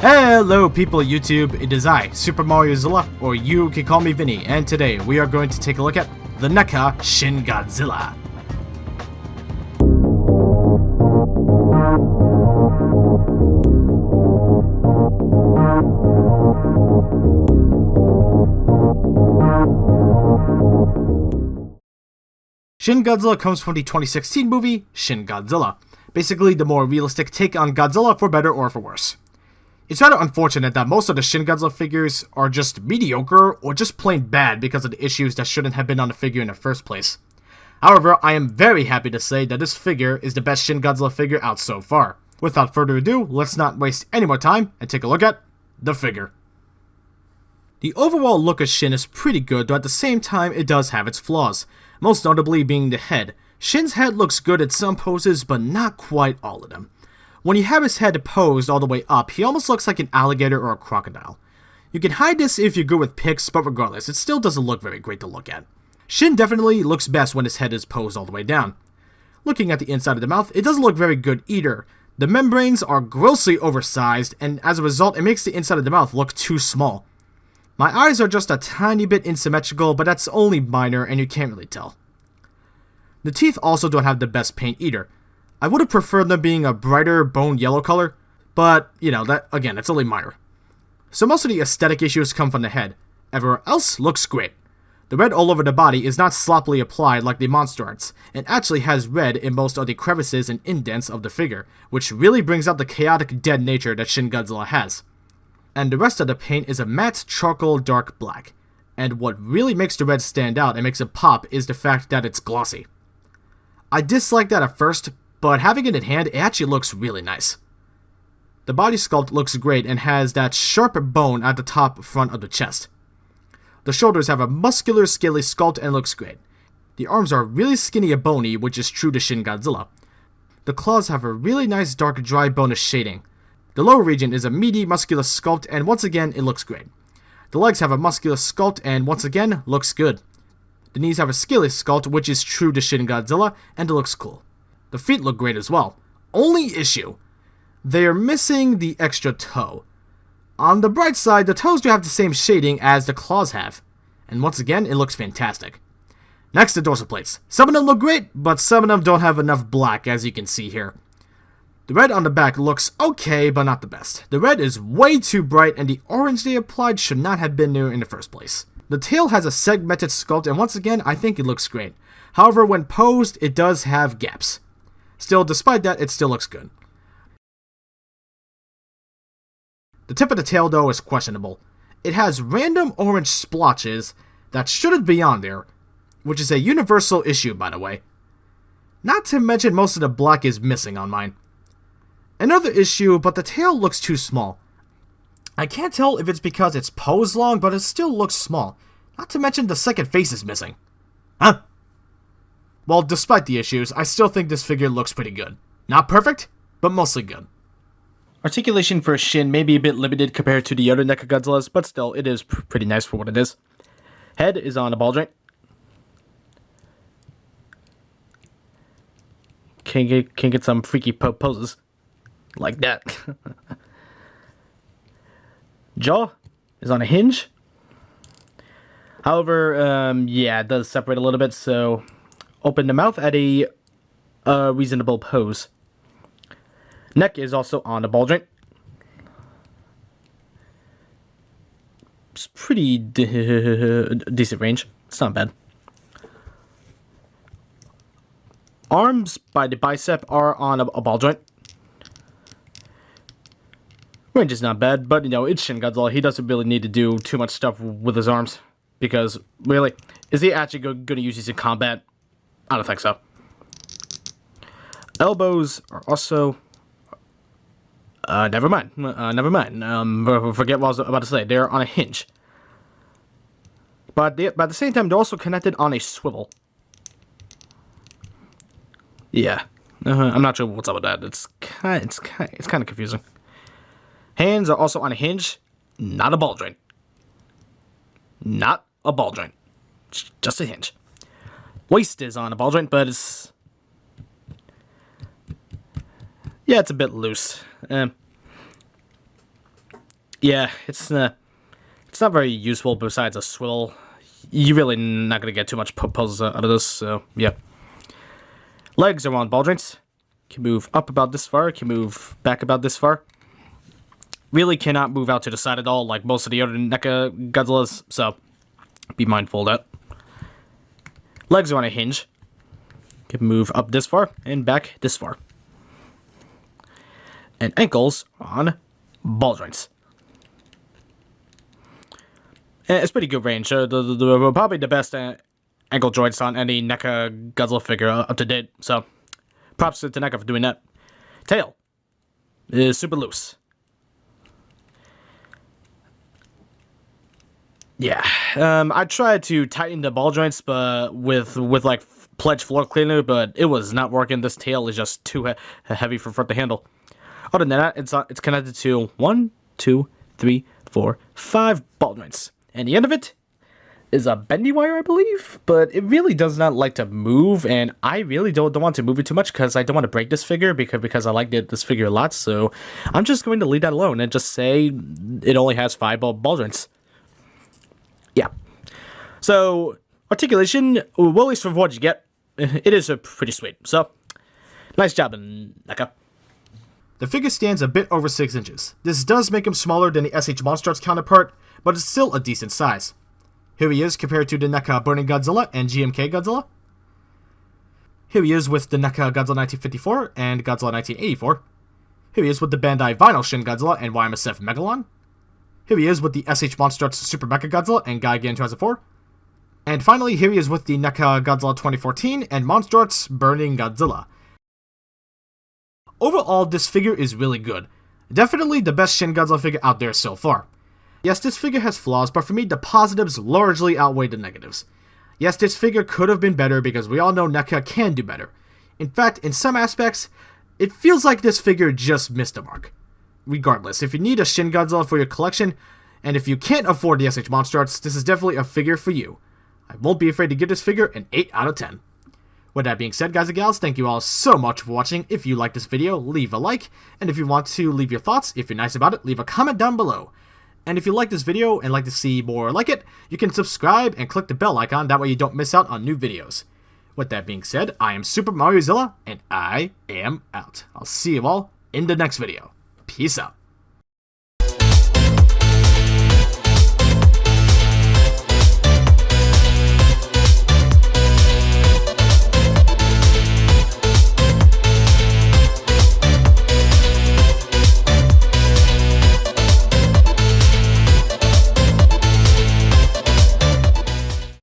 Hello people of YouTube, it is I, Super Mario Zilla, or you can call me Vinny, and today we are going to take a look at the NECA Shin Godzilla. Shin Godzilla comes from the 2016 movie Shin Godzilla, basically the more realistic take on Godzilla for better or for worse. It's rather unfortunate that most of the Shin Godzilla figures are just mediocre or just plain bad because of the issues that shouldn't have been on the figure in the first place. However, I am very happy to say that this figure is the best Shin Godzilla figure out so far. Without further ado, let's not waste any more time and take a look at the figure. The overall look of Shin is pretty good, though at the same time it does have its flaws, most notably being the head. Shin's head looks good at some poses, but not quite all of them. When you have his head posed all the way up, he almost looks like an alligator or a crocodile. You can hide this if you're good with pics, but regardless, it still doesn't look very great to look at. Shin definitely looks best when his head is posed all the way down. Looking at the inside of the mouth, it doesn't look very good either. The membranes are grossly oversized, and as a result, it makes the inside of the mouth look too small. My eyes are just a tiny bit asymmetrical, but that's only minor and you can't really tell. The teeth also don't have the best paint either. I would have preferred them being a brighter bone yellow color, but, that's only minor. So most of the aesthetic issues come from the head. Everywhere else looks great. The red all over the body is not sloppily applied like the monster arts, and actually has red in most of the crevices and indents of the figure, which really brings out the chaotic dead nature that Shin Godzilla has. And the rest of the paint is a matte charcoal dark black, and what really makes the red stand out and makes it pop is the fact that it's glossy. I disliked that at first, but having it in hand, it actually looks really nice. The body sculpt looks great and has that sharp bone at the top front of the chest. The shoulders have a muscular, scaly sculpt and looks great. The arms are really skinny and bony, which is true to Shin Godzilla. The claws have a really nice dark dry bonus shading. The lower region is a meaty, muscular sculpt and once again, it looks great. The legs have a muscular sculpt and once again, looks good. The knees have a scaly sculpt, which is true to Shin Godzilla, and it looks cool. The feet look great as well. Only issue: they are missing the extra toe. On the bright side, the toes do have the same shading as the claws have. And once again, it looks fantastic. Next, the dorsal plates. Some of them look great, but some of them don't have enough black, as you can see here. The red on the back looks okay, but not the best. The red is way too bright, and the orange they applied should not have been there in the first place. The tail has a segmented sculpt, and once again, I think it looks great. However, when posed, it does have gaps. Still, despite that, it still looks good. The tip of the tail, though, is questionable. It has random orange splotches that shouldn't be on there, which is a universal issue, by the way. Not to mention most of the black is missing on mine. Another issue, but the tail looks too small. I can't tell if it's because it's posed long, but it still looks small. Not to mention the second face is missing. Huh? Well, despite the issues, I still think this figure looks pretty good. Not perfect, but mostly good. Articulation for Shin may be a bit limited compared to the other NECA Godzillas, but still, it is pretty nice for what it is. Head is on a ball joint. Can get some freaky poses. Like that. Jaw is on a hinge. However, it does separate a little bit, so open the mouth at a reasonable pose. Neck is also on a ball joint. It's pretty decent range. It's not bad. Arms by the bicep are on a ball joint. Range is not bad, but it's Shin Godzilla. He doesn't really need to do too much stuff with his arms. Because, really, is he actually going to use these in combat? I don't think so. Elbows are also... never mind. Forget what I was about to say. They're on a hinge. But at the same time, they're also connected on a swivel. Yeah. I'm not sure what's up with that. It's kind of confusing. Hands are also on a hinge, not a ball joint. Not a ball joint. Just a hinge. Waist is on a ball joint, but it's... yeah, it's a bit loose. Yeah, it's not very useful besides a swivel. You're really not going to get too much poses out of this, so yeah. Legs are on ball joints. Can move up about this far, can move back about this far. Really cannot move out to the side at all like most of the other NECA Godzillas, so be mindful of that. Legs are on a hinge. Can move up this far and back this far. And ankles on ball joints. And it's pretty good range. Probably the best ankle joints on any NECA Godzilla figure up to date, so props to NECA for doing that. Tail is super loose. Yeah, I tried to tighten the ball joints, but with like Pledge floor cleaner, but it was not working. This tail is just too heavy for front to handle. Other than that, it's connected to 1, 2, 3, 4, 5 ball joints, and the end of it is a bendy wire, I believe, but it really does not like to move, and I really don't want to move it too much because I don't want to break this figure because I like this figure a lot. So I'm just going to leave that alone and just say it only has 5 ball joints. Yeah. So, Articulation, well, at least for what you get, it is pretty sweet. So, nice job, NECA. The figure stands a bit over 6 inches. This does make him smaller than the SH counterpart, but it's still a decent size. Here he is compared to the NECA Burning Godzilla and GMK Godzilla. Here he is with the NECA Godzilla 1954 and Godzilla 1984. Here he is with the Bandai Vinyl Shin Godzilla and YMSF Megalon. Here he is with the SH Monstruts Super Mecha Godzilla and Gigan 2004. And finally, here he is with the NECA Godzilla 2014 and Monstruts Burning Godzilla. Overall, this figure is really good. Definitely the best Shin Godzilla figure out there so far. Yes, this figure has flaws, but for me, the positives largely outweigh the negatives. Yes, this figure could have been better because we all know NECA can do better. In fact, in some aspects, it feels like this figure just missed the mark. Regardless, if you need a Shin Godzilla for your collection, and if you can't afford the SH Monstruts, this is definitely a figure for you. I won't be afraid to give this figure an 8 out of 10. With that being said, guys and gals, thank you all so much for watching. If you like this video, leave a like, and if you want to leave your thoughts, if you're nice about it, leave a comment down below. And if you like this video and like to see more like it, you can subscribe and click the bell icon, that way you don't miss out on new videos. With that being said, I am Super Mario Zilla, and I am out. I'll see you all in the next video. Peace out.